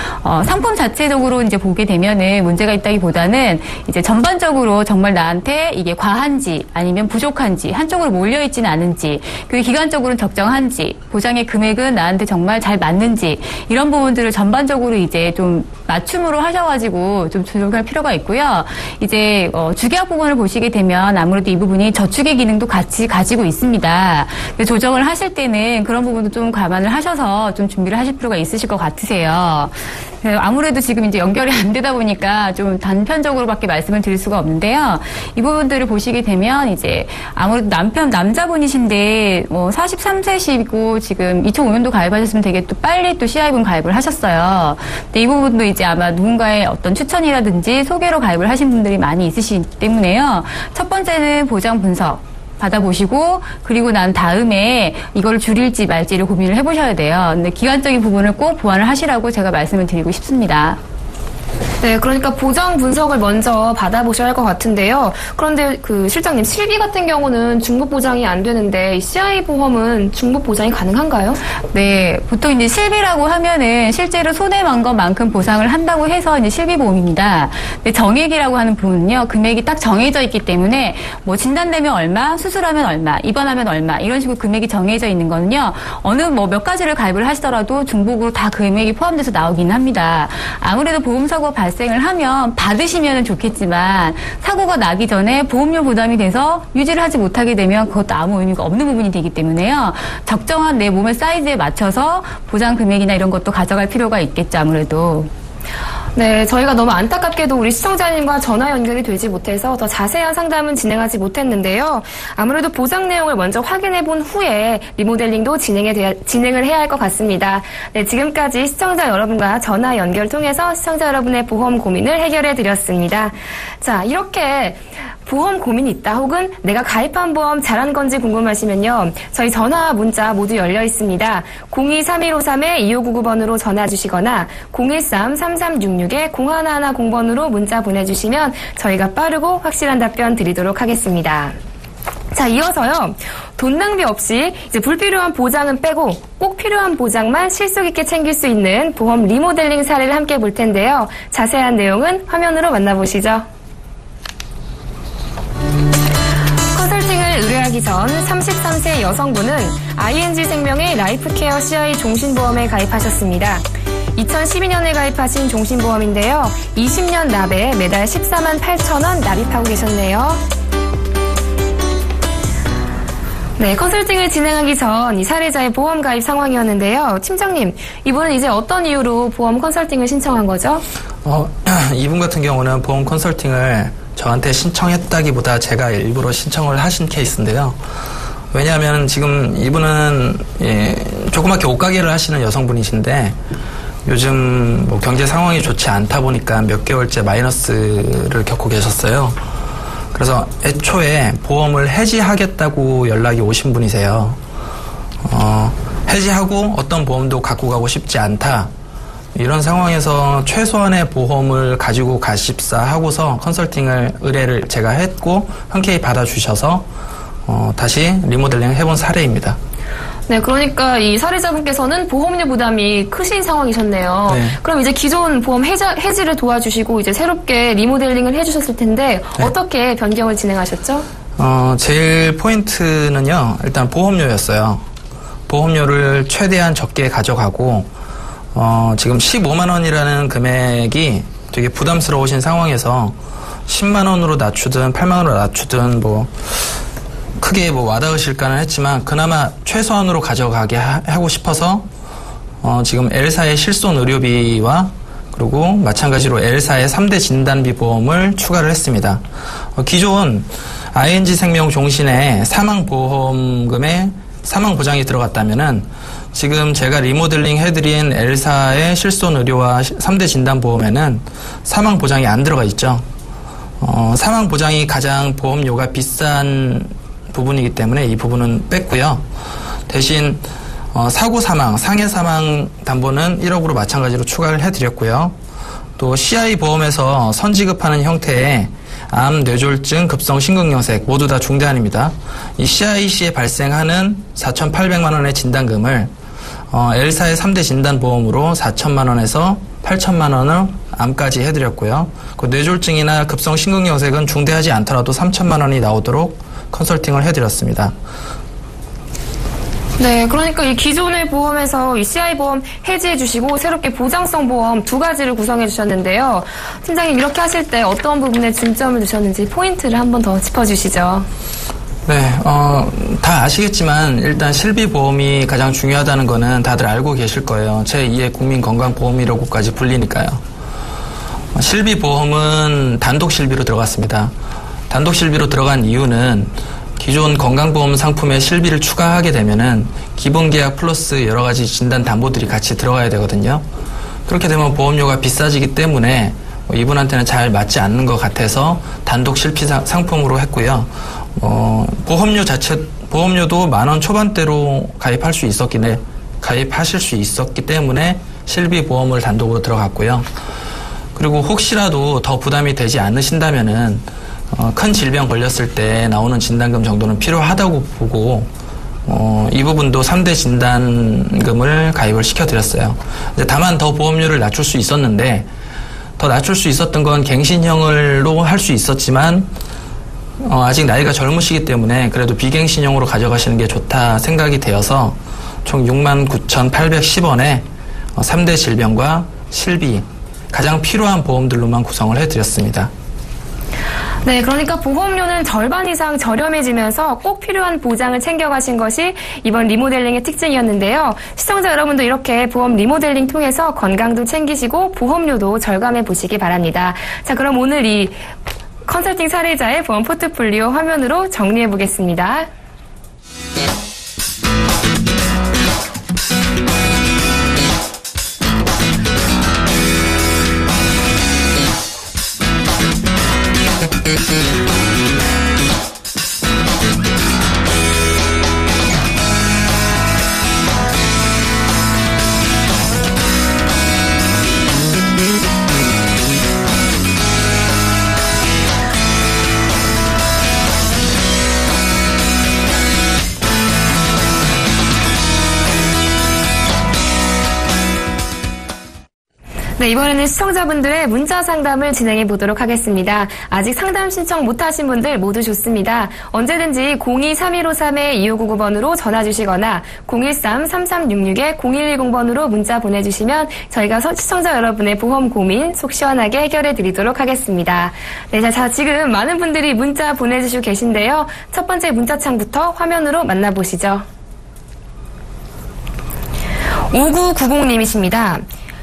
상품 자체적으로 이제 보게 되면은 문제가 있다기보다는 이제 전반적으로 정말 나한테 이게 과한지 아니면 부족한지 한쪽으로 몰려 있지는 않은지 그리고 기간적으로는 적정한지 보장의 금액은 나한테 정말 잘 맞는지 이런 부분들을 전반적으로 이제 좀 맞춤으로 하셔가지고 좀 조정할 필요가 있고요. 이제 주계약 부분을 보시게 되면 아무래도 이 부분이 저축의 기능도 같이 가지고 있습니다. 조정을 하실 때는 그런 부분도 좀 감안을 하셔서 좀 준비를 하실 필요가 있으실 것 같으세요. 아무래도 지금 이제 연결이 안 되다 보니까 좀 단편적으로밖에 말씀을 드릴 수가 없는데요. 이 부분들을 보시게 되면 이제 아무래도 남자분이신데 43세시고 지금 2005년도 가입하셨으면 되게 또 빨리 또 CI분 가입을 하셨어요. 근데 이 부분도 이제 아마 누군가의 어떤 추천이라든지 소개로 가입을 하신 분들이 많이 있으시기 때문에요. 첫 번째는 보장 분석. 받아보시고 그리고 난 다음에 이걸 줄일지 말지를 고민을 해보셔야 돼요. 근데 기간적인 부분을 꼭 보완을 하시라고 제가 말씀을 드리고 싶습니다. 네, 그러니까 보장 분석을 먼저 받아보셔야 할 것 같은데요. 그런데 그 실장님, 실비 같은 경우는 중복 보장이 안 되는데 CI 보험은 중복 보장이 가능한가요? 네, 보통 이제 실비라고 하면은 실제로 손해만 것만큼 보상을 한다고 해서 이제 실비 보험입니다. 근데 정액이라고 하는 부분은요, 금액이 딱 정해져 있기 때문에 뭐 진단되면 얼마, 수술하면 얼마, 입원하면 얼마 이런 식으로 금액이 정해져 있는 거는요, 어느 뭐 몇 가지를 가입을 하시더라도 중복으로 다 금액이 포함돼서 나오기는 합니다. 아무래도 보험사고 발생을 하면 받으시면 좋겠지만 사고가 나기 전에 보험료 부담이 돼서 유지를 하지 못하게 되면 그것도 아무 의미가 없는 부분이 되기 때문에요. 적정한 내 몸의 사이즈에 맞춰서 보장 금액이나 이런 것도 가져갈 필요가 있겠죠, 아무래도. 네, 저희가 너무 안타깝게도 우리 시청자님과 전화 연결이 되지 못해서 더 자세한 상담은 진행하지 못했는데요. 아무래도 보장 내용을 먼저 확인해 본 후에 리모델링도 진행을 해야 할 것 같습니다. 네, 지금까지 시청자 여러분과 전화 연결 통해서 시청자 여러분의 보험 고민을 해결해 드렸습니다. 자, 이렇게 보험 고민이 있다 혹은 내가 가입한 보험 잘한 건지 궁금하시면요. 저희 전화 문자 모두 열려 있습니다. 02-3153-2599번으로 전화 주시거나 013-3366-0110번으로 문자 보내주시면 저희가 빠르고 확실한 답변 드리도록 하겠습니다. 자, 이어서요. 돈 낭비 없이 이제 불필요한 보장은 빼고 꼭 필요한 보장만 실속 있게 챙길 수 있는 보험 리모델링 사례를 함께 볼 텐데요. 자세한 내용은 화면으로 만나보시죠. 컨설팅을 의뢰하기 전 33세 여성분은 ING생명의 라이프케어 CI 종신보험에 가입하셨습니다. 2012년에 가입하신 종신보험인데요. 20년 납에 매달 14만 8천 원 납입하고 계셨네요. 네, 컨설팅을 진행하기 전 이 사례자의 보험 가입 상황이었는데요. 팀장님, 이분은 이제 어떤 이유로 보험 컨설팅을 신청한 거죠? 이분 같은 경우는 보험 컨설팅을 저한테 신청했다기보다 제가 일부러 신청을 하신 케이스인데요. 왜냐하면 지금 이분은 조그맣게 옷가게를 하시는 여성분이신데 요즘 뭐 경제 상황이 좋지 않다 보니까 몇 개월째 마이너스를 겪고 계셨어요. 그래서 애초에 보험을 해지하겠다고 연락이 오신 분이세요. 해지하고 어떤 보험도 갖고 가고 싶지 않다. 이런 상황에서 최소한의 보험을 가지고 가십사 하고서 컨설팅을 의뢰를 제가 했고 흔쾌히 받아주셔서 다시 리모델링 해본 사례입니다. 네, 그러니까 이 사례자분께서는 보험료 부담이 크신 상황이셨네요. 네. 그럼 이제 기존 보험 해지를 도와주시고 이제 새롭게 리모델링을 해주셨을 텐데 네. 어떻게 변경을 진행하셨죠? 제일 포인트는요, 일단 보험료였어요. 보험료를 최대한 적게 가져가고 지금 15만 원이라는 금액이 되게 부담스러우신 상황에서 10만 원으로 낮추든 8만 원으로 낮추든 뭐 크게 뭐 와닿으실까는 했지만 그나마 최소한으로 가져가게 하고 싶어서 지금 L사의 실손 의료비와 그리고 마찬가지로 L사의 3대 진단비 보험을 추가를 했습니다. 기존 ING생명 종신에 사망보험금에 사망보장이 들어갔다면은 지금 제가 리모델링 해드린 L사의 실손 의료와 3대 진단보험에는 사망보장이 안 들어가 있죠. 사망보장이 가장 보험료가 비싼 부분이기 때문에 이 부분은 뺐고요. 대신 사고 사망, 상해 사망 담보는 1억으로 마찬가지로 추가를 해드렸고요. 또 CI 보험에서 선지급하는 형태의 암, 뇌졸중, 급성 심근경색 모두 다 중대한입니다. 이 CIC에 발생하는 4,800만 원의 진단금을 L사의 3대 진단보험으로 4천만 원에서 8천만 원을 암까지 해드렸고요. 그 뇌졸중이나 급성 심근경색은 중대하지 않더라도 3천만 원이 나오도록 컨설팅을 해드렸습니다. 네, 그러니까 이 기존의 보험에서 이 CI 보험 해지해 주시고 새롭게 보장성 보험 두 가지를 구성해 주셨는데요. 팀장님 이렇게 하실 때 어떤 부분에 중점을 두셨는지 포인트를 한 번 더 짚어주시죠. 네, 다 아시겠지만 일단 실비보험이 가장 중요하다는 거는 다들 알고 계실 거예요. 제2의 국민건강보험이라고까지 불리니까요. 실비보험은 단독 실비로 들어갔습니다. 단독 실비로 들어간 이유는 기존 건강보험 상품에 실비를 추가하게 되면은 기본계약 플러스 여러 가지 진단 담보들이 같이 들어가야 되거든요. 그렇게 되면 보험료가 비싸지기 때문에 이분한테는 잘 맞지 않는 것 같아서 단독 실비 상품으로 했고요. 보험료도 10,000원 초반대로 가입하실 수 있었기 때문에 실비 보험을 단독으로 들어갔고요. 그리고 혹시라도 더 부담이 되지 않으신다면은 큰 질병 걸렸을 때 나오는 진단금 정도는 필요하다고 보고 이 부분도 3대 진단금을 가입을 시켜드렸어요. 다만 더 보험료를 낮출 수 있었는데 더 낮출 수 있었던 건 갱신형으로 할 수 있었지만 아직 나이가 젊으시기 때문에 그래도 비갱신형으로 가져가시는 게 좋다 생각이 되어서 총 69,810원에 3대 질병과 실비 가장 필요한 보험들로만 구성을 해드렸습니다. 네, 그러니까 보험료는 절반 이상 저렴해지면서 꼭 필요한 보장을 챙겨가신 것이 이번 리모델링의 특징이었는데요. 시청자 여러분도 이렇게 보험 리모델링 통해서 건강도 챙기시고 보험료도 절감해 보시기 바랍니다. 자, 그럼 오늘 이 컨설팅 사례자의 보험 포트폴리오 화면으로 정리해 보겠습니다. 네, 이번에는 시청자분들의 문자 상담을 진행해 보도록 하겠습니다. 아직 상담 신청 못하신 분들 모두 좋습니다. 언제든지 02-3153-2599번으로 전화 주시거나 013-3366-0110번으로 문자 보내주시면 저희가 시청자 여러분의 보험 고민 속 시원하게 해결해 드리도록 하겠습니다. 네, 자, 지금 많은 분들이 문자 보내주시고 계신데요. 첫 번째 문자창부터 화면으로 만나보시죠. 5990님이십니다.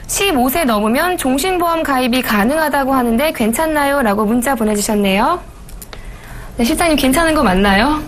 15세 넘으면 종신보험 가입이 가능하다고 하는데 괜찮나요? 라고 문자 보내주셨네요. 네, 실장님 괜찮은 거 맞나요?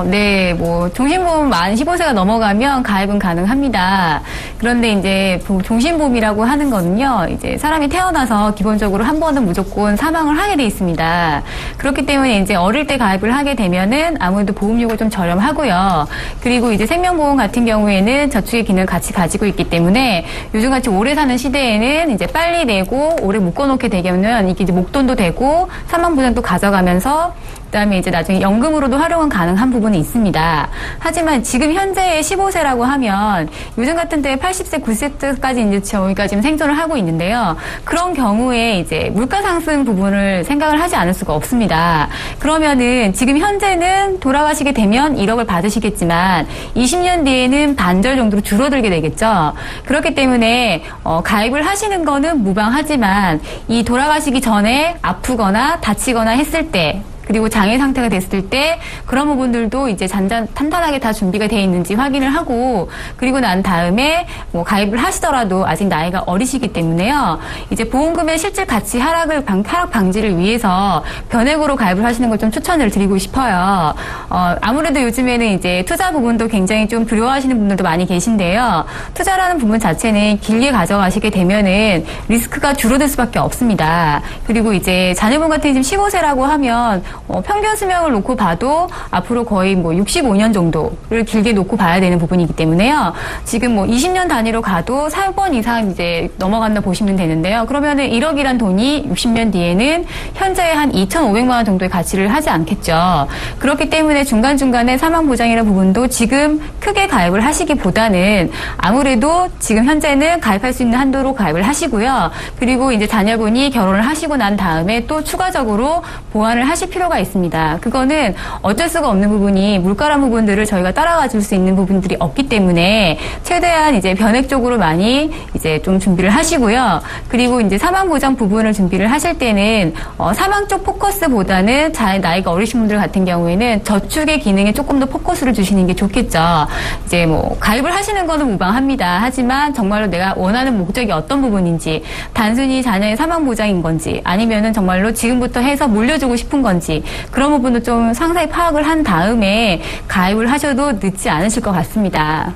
네, 종신보험 만 15세가 넘어가면 가입은 가능합니다. 그런데 이제 종신보험이라고 하는 거는요, 이제 사람이 태어나서 기본적으로 한 번은 무조건 사망을 하게 돼 있습니다. 그렇기 때문에 이제 어릴 때 가입을 하게 되면은 아무래도 보험료가 좀 저렴하고요. 그리고 이제 생명보험 같은 경우에는 저축의 기능을 같이 가지고 있기 때문에 요즘같이 오래 사는 시대에는 이제 빨리 내고 오래 묶어놓게 되면 이게 이제 목돈도 되고 사망보장도 가져가면서 그다음에 이제 나중에 연금으로도 활용은 가능한 부분이 있습니다. 하지만 지금 현재의 15세라고 하면 요즘 같은 때에 80세, 90세까지 이제 저희가 지금 생존을 하고 있는데요. 그런 경우에 이제 물가 상승 부분을 생각을 하지 않을 수가 없습니다. 그러면은 지금 현재는 돌아가시게 되면 1억을 받으시겠지만 20년 뒤에는 반절 정도로 줄어들게 되겠죠. 그렇기 때문에 가입을 하시는 거는 무방하지만 이 돌아가시기 전에 아프거나 다치거나 했을 때 그리고 장애 상태가 됐을 때 그런 부분들도 이제 탄탄하게 다 준비가 되어 있는지 확인을 하고 그리고 난 다음에 가입을 하시더라도 아직 나이가 어리시기 때문에요. 이제 보험금의 실질 가치 하락 방지를 위해서 변액으로 가입을 하시는 걸 좀 추천을 드리고 싶어요. 아무래도 요즘에는 이제 투자 부분도 굉장히 좀 두려워하시는 분들도 많이 계신데요. 투자라는 부분 자체는 길게 가져가시게 되면은 리스크가 줄어들 수밖에 없습니다. 그리고 이제 자녀분 같은 지금 15세라고 하면 평균 수명을 놓고 봐도 앞으로 거의 65년 정도를 길게 놓고 봐야 되는 부분이기 때문에요. 지금 20년 단위로 가도 4번 이상 이제 넘어간다 보시면 되는데요. 그러면은 1억이란 돈이 60년 뒤에는 현재의 한 2,500만 원 정도의 가치를 하지 않겠죠. 그렇기 때문에 중간중간에 사망보장이라는 부분도 지금 크게 가입을 하시기보다는 아무래도 지금 현재는 가입할 수 있는 한도로 가입을 하시고요. 그리고 이제 자녀분이 결혼을 하시고 난 다음에 또 추가적으로 보완을 하실 필요가 있습니다. 그거는 어쩔 수가 없는 부분이 물가라는 부분들을 저희가 따라가 줄 수 있는 부분들이 없기 때문에 최대한 이제 변액 쪽으로 많이 이제 좀 준비를 하시고요. 그리고 이제 사망 보장 부분을 준비를 하실 때는 사망 쪽 포커스보다는 나이가 어리신 분들 같은 경우에는 저축의 기능에 조금 더 포커스를 주시는 게 좋겠죠. 이제 가입을 하시는 거는 무방합니다. 하지만 정말로 내가 원하는 목적이 어떤 부분인지 단순히 자녀의 사망 보장인 건지 아니면은 정말로 지금부터 해서 물려주고 싶은 건지 그런 부분도 좀 상세히 파악을 한 다음에 가입을 하셔도 늦지 않으실 것 같습니다.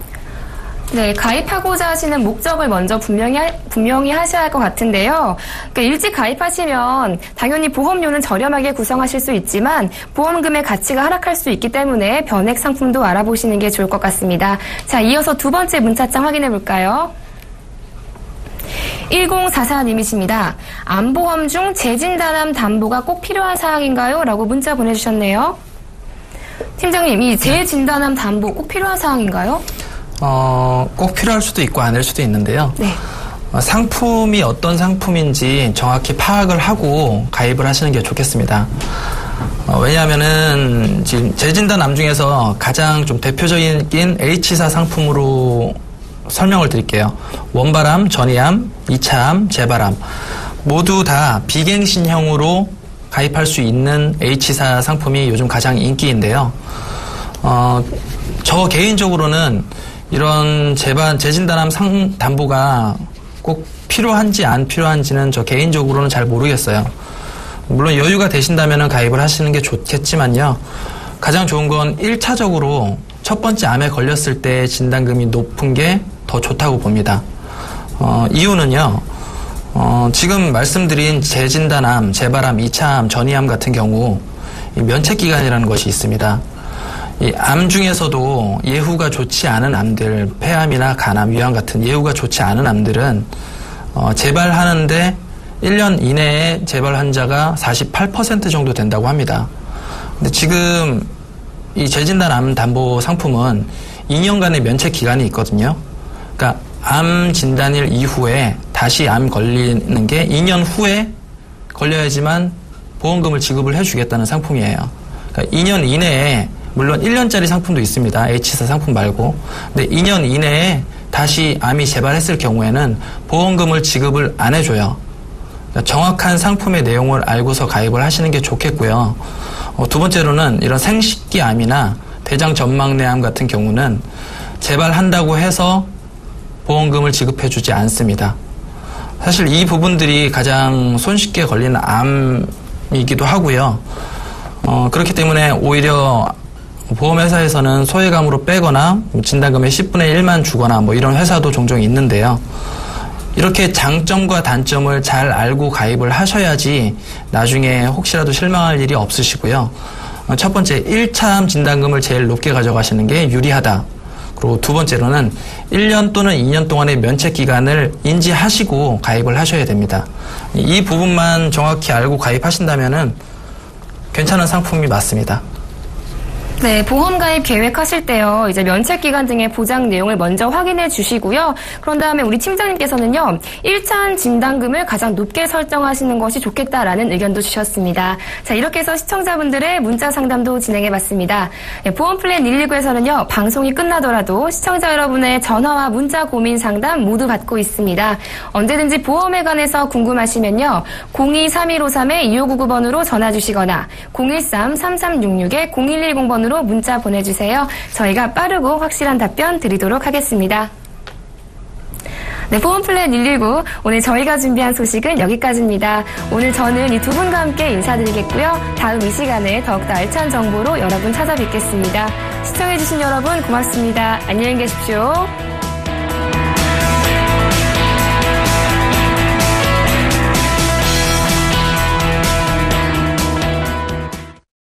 네, 가입하고자 하시는 목적을 먼저 분명히 하셔야 할 것 같은데요. 그러니까 일찍 가입하시면 당연히 보험료는 저렴하게 구성하실 수 있지만 보험금의 가치가 하락할 수 있기 때문에 변액 상품도 알아보시는 게 좋을 것 같습니다. 자, 이어서 두 번째 문자창 확인해 볼까요? 1044님이십니다. 암보험 중 재진단암 담보가 꼭 필요한 사항인가요? 라고 문자 보내주셨네요. 팀장님, 이 재진단암 담보 꼭 필요한 사항인가요? 꼭 필요할 수도 있고 아닐 수도 있는데요. 네. 상품이 어떤 상품인지 정확히 파악을 하고 가입을 하시는 게 좋겠습니다. 왜냐하면은 지금 재진단암 중에서 가장 좀 대표적인 H사 상품으로 설명을 드릴게요. 원발암, 전이암, 2차암, 재발암 모두 다 비갱신형으로 가입할 수 있는 H사 상품이 요즘 가장 인기인데요. 저 개인적으로는 이런 재진단암 담보가 꼭 필요한지 안 필요한지는 저 개인적으로는 잘 모르겠어요. 물론 여유가 되신다면 가입을 하시는 게 좋겠지만요. 가장 좋은 건 1차적으로 첫 번째 암에 걸렸을 때 진단금이 높은 게 더 좋다고 봅니다. 이유는요. 지금 말씀드린 재진단암, 재발암, 2차암, 전이암 같은 경우 이 면책기간이라는 것이 있습니다. 이 암 중에서도 예후가 좋지 않은 암들, 폐암이나 간암, 위암 같은 예후가 좋지 않은 암들은 재발하는데 1년 이내에 재발 환자가 48% 정도 된다고 합니다. 근데 지금 이 재진단암 담보 상품은 2년간의 면책 기간이 있거든요. 그러니까 암 진단일 이후에 다시 암 걸리는 게 2년 후에 걸려야지만 보험금을 지급을 해주겠다는 상품이에요. 그러니까 2년 이내에 물론 1년짜리 상품도 있습니다. H사 상품 말고. 근데 2년 이내에 다시 암이 재발했을 경우에는 보험금을 지급을 안 해줘요. 그러니까 정확한 상품의 내용을 알고서 가입을 하시는 게 좋겠고요. 두 번째로는 이런 생식기암이나 대장전망내암 같은 경우는 재발한다고 해서 보험금을 지급해주지 않습니다. 사실 이 부분들이 가장 손쉽게 걸리는 암이기도 하고요. 그렇기 때문에 오히려 보험회사에서는 소액암으로 빼거나 진단금의 10분의 1만 주거나 뭐 이런 회사도 종종 있는데요. 이렇게 장점과 단점을 잘 알고 가입을 하셔야지 나중에 혹시라도 실망할 일이 없으시고요. 첫 번째, 1차암 진단금을 제일 높게 가져가시는 게 유리하다. 그리고 두 번째로는 1년 또는 2년 동안의 면책 기간을 인지하시고 가입을 하셔야 됩니다. 이 부분만 정확히 알고 가입하신다면은 괜찮은 상품이 맞습니다. 네, 보험 가입 계획하실 때요, 이제 면책 기간 등의 보장 내용을 먼저 확인해 주시고요. 그런 다음에 우리 팀장님께서는요, 1차 진단금을 가장 높게 설정하시는 것이 좋겠다라는 의견도 주셨습니다. 자, 이렇게 해서 시청자분들의 문자 상담도 진행해 봤습니다. 네, 보험 플랜 119에서는요, 방송이 끝나더라도 시청자 여러분의 전화와 문자 고민 상담 모두 받고 있습니다. 언제든지 보험에 관해서 궁금하시면요, 02-3153-2599번으로 전화 주시거나 013-3366-0110번으로 문자 보내주세요. 저희가 빠르고 확실한 답변 드리도록 하겠습니다. 네, 보험플랜 119 오늘 저희가 준비한 소식은 여기까지입니다. 오늘 저는 이 두 분과 함께 인사드리겠고요. 다음 이 시간에 더욱더 알찬 정보로 여러분 찾아뵙겠습니다. 시청해주신 여러분 고맙습니다. 안녕히 계십시오.